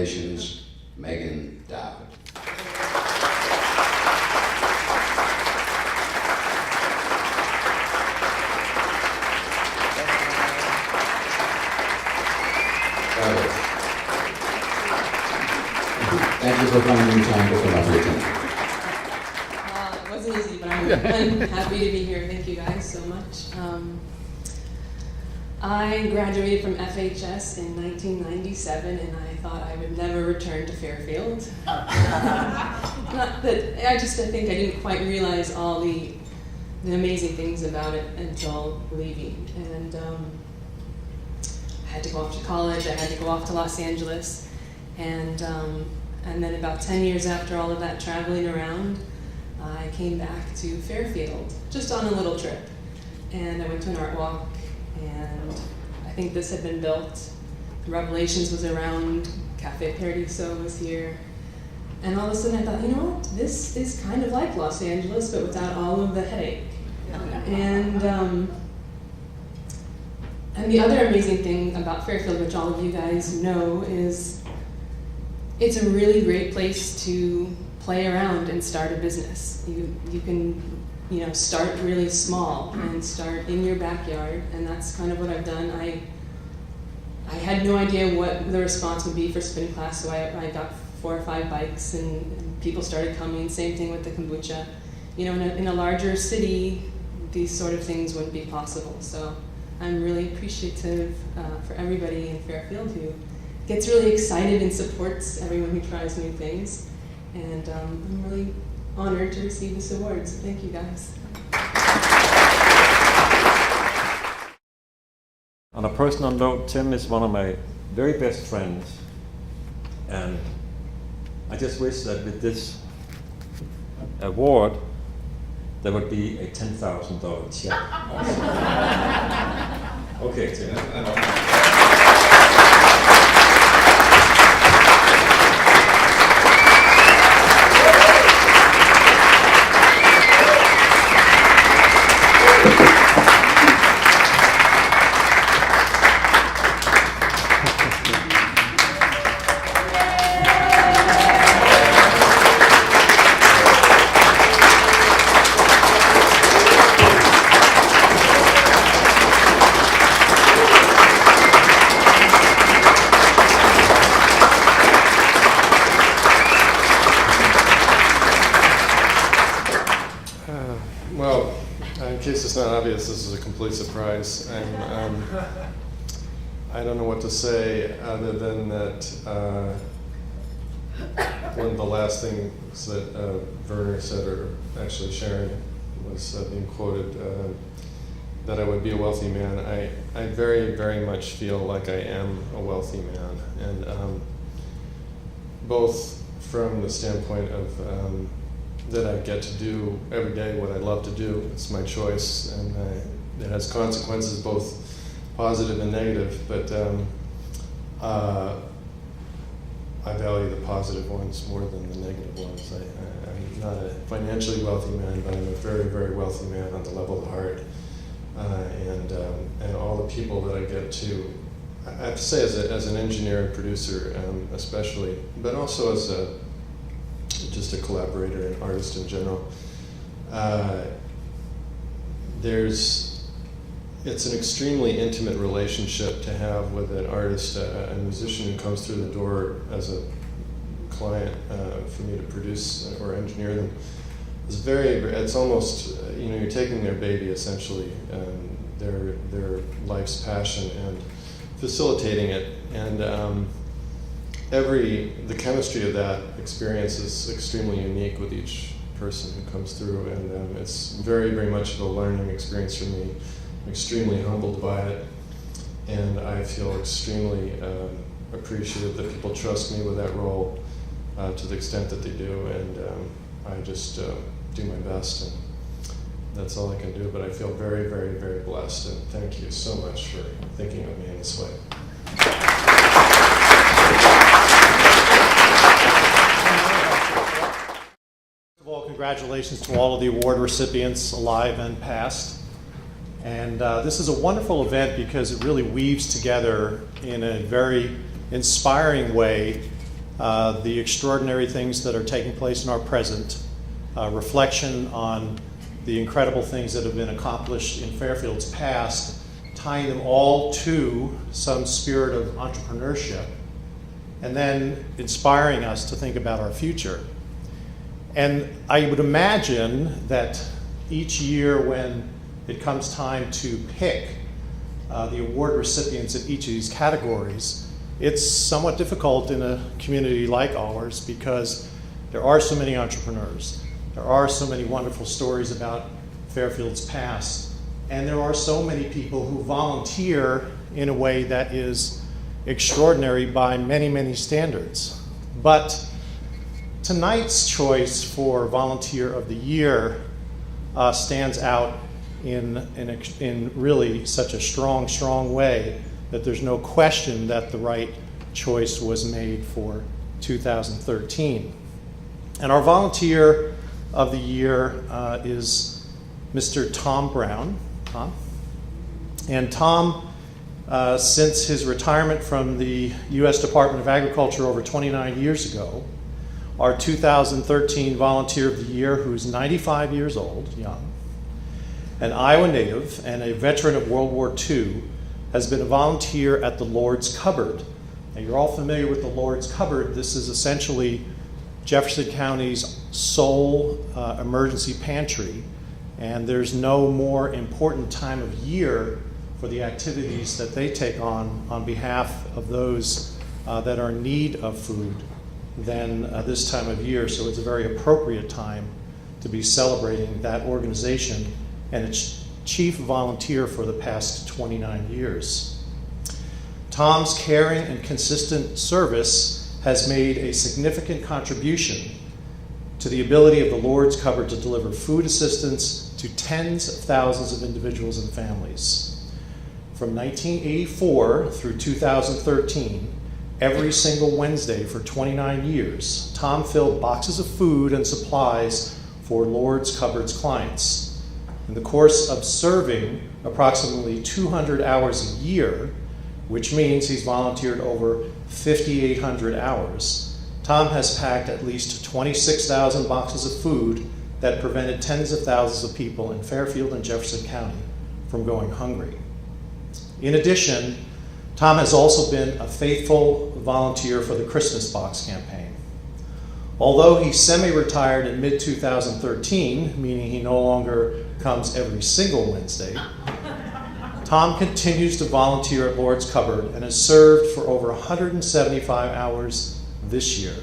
Congratulations, Meghan Dowd. Thank you for finding time to come up here tonight. It wasn't easy, but I'm happy to be here. Thank you guys so much. I graduated from FHS in 1997, and I thought I would never return to Fairfield. Not that I think I didn't quite realize all the amazing things about it until leaving. And I had to go off to college. I had to go off to Los Angeles, and then about 10 years after all of that traveling around, I came back to Fairfield, just on a little trip. And I went to an art walk, and I think this had been built. Revelations was around, Cafe Paradiso was here. And all of a sudden I thought, you know what, this is kind of like Los Angeles, but without all of the headache. And the other amazing thing about Fairfield, which all of you guys know, is it's a really great place to play around and start a business. You can start really small and start in your backyard, and that's kind of what I've done. I had no idea what the response would be for spin class, so I got 4 or 5 bikes, and people started coming. Same thing with the kombucha. In a larger city, these sort of things wouldn't be possible. So I'm really appreciative for everybody in Fairfield who gets really excited and supports everyone who tries new things. And I'm really honored to receive this award, so thank you guys. On a personal note, Tim is one of my very best friends, and I just wish that with this award there would be a $10,000 check. Okay, Tim. In case it's not obvious, this is a complete surprise. I don't know what to say other than that one of the last things that Werner said, or actually Sharon was being quoted, that I would be a wealthy man. I very, very much feel like I am a wealthy man, and both from the standpoint of that I get to do every day what I love to do. It's my choice, and it has consequences, both positive and negative, but I value the positive ones more than the negative ones. I'm not a financially wealthy man, but I'm a very, very wealthy man on the level of the heart, and all the people that I get to, I have to say, as an engineer and producer especially, but also as just a collaborator and artist in general. It's an extremely intimate relationship to have with an artist, a musician who comes through the door as a client for me to produce or engineer them. It's almost, you're taking their baby essentially, their life's passion, and facilitating it. And the chemistry of that experience is extremely unique with each person who comes through, and it's very, very much of a learning experience for me. I'm extremely humbled by it, and I feel extremely appreciative that people trust me with that role to the extent that they do, and I just do my best, and that's all I can do. But I feel very, very, very blessed, and thank you so much for thinking of me in this way. First of all, congratulations to all of the award recipients, alive and past. And this is a wonderful event because it really weaves together in a very inspiring way the extraordinary things that are taking place in our present, reflection on the incredible things that have been accomplished in Fairfield's past, tying them all to some spirit of entrepreneurship, and then inspiring us to think about our future. And I would imagine that each year when it comes time to pick the award recipients in each of these categories, it's somewhat difficult in a community like ours because there are so many entrepreneurs. There are so many wonderful stories about Fairfield's past, and there are so many people who volunteer in a way that is extraordinary by many, many standards. But tonight's choice for Volunteer of the Year stands out in really such a strong way that there's no question that the right choice was made for 2013. And our Volunteer of the Year is Mr. Tom Brown. Tom? And Tom, since his retirement from the U.S. Department of Agriculture over 29 years ago, our 2013 Volunteer of the Year, who's 95 years old, young, an Iowa native and a veteran of World War II, has been a volunteer at the Lord's Cupboard. Now, you're all familiar with the Lord's Cupboard. This is essentially Jefferson County's sole emergency pantry, and there's no more important time of year for the activities that they take on behalf of those that are in need of food than this time of year. So it's a very appropriate time to be celebrating that organization and its chief volunteer for the past 29 years. Tom's caring and consistent service has made a significant contribution to the ability of the Lord's Cupboard to deliver food assistance to tens of thousands of individuals and families. From 1984 through 2013, every single Wednesday for 29 years, Tom filled boxes of food and supplies for Lord's Cupboard's clients. In the course of serving approximately 200 hours a year, which means he's volunteered over 5,800 hours, Tom has packed at least 26,000 boxes of food that prevented tens of thousands of people in Fairfield and Jefferson County from going hungry. In addition, Tom has also been a faithful volunteer for the Christmas Box campaign. Although he semi-retired in mid-2013, meaning he no longer comes every single Wednesday, Tom continues to volunteer at Lord's Cupboard and has served for over 175 hours this year.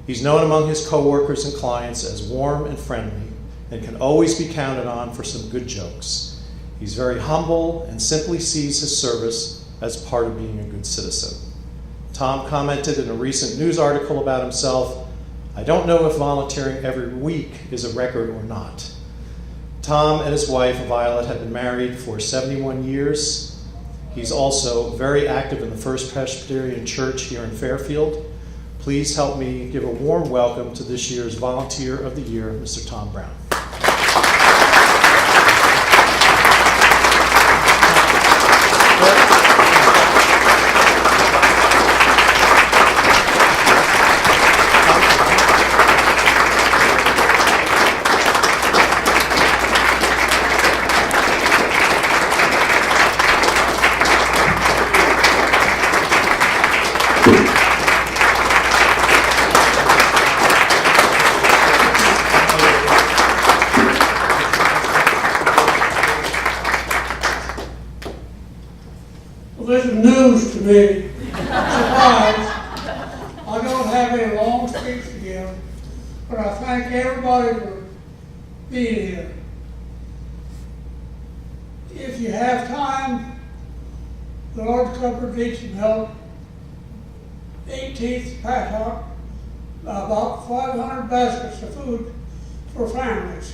He's known among his coworkers and clients as warm and friendly and can always be counted on for some good jokes. He's very humble and simply sees his service as part of being a good citizen. Tom commented in a recent news article about himself, "I don't know if volunteering every week is a record or not." Tom and his wife, Violet, have been married for 71 years. He's also very active in the First Presbyterian Church here in Fairfield. Please help me give a warm welcome to this year's Volunteer of the Year, Mr. Tom Brown. This is news to me. Surprise. I don't have any long speech to give, but I thank everybody for being here. If you have time, the Lord's Cupboard needs some help. 18th Paddock, about 500 baskets of food for families,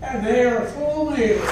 and they are full meals.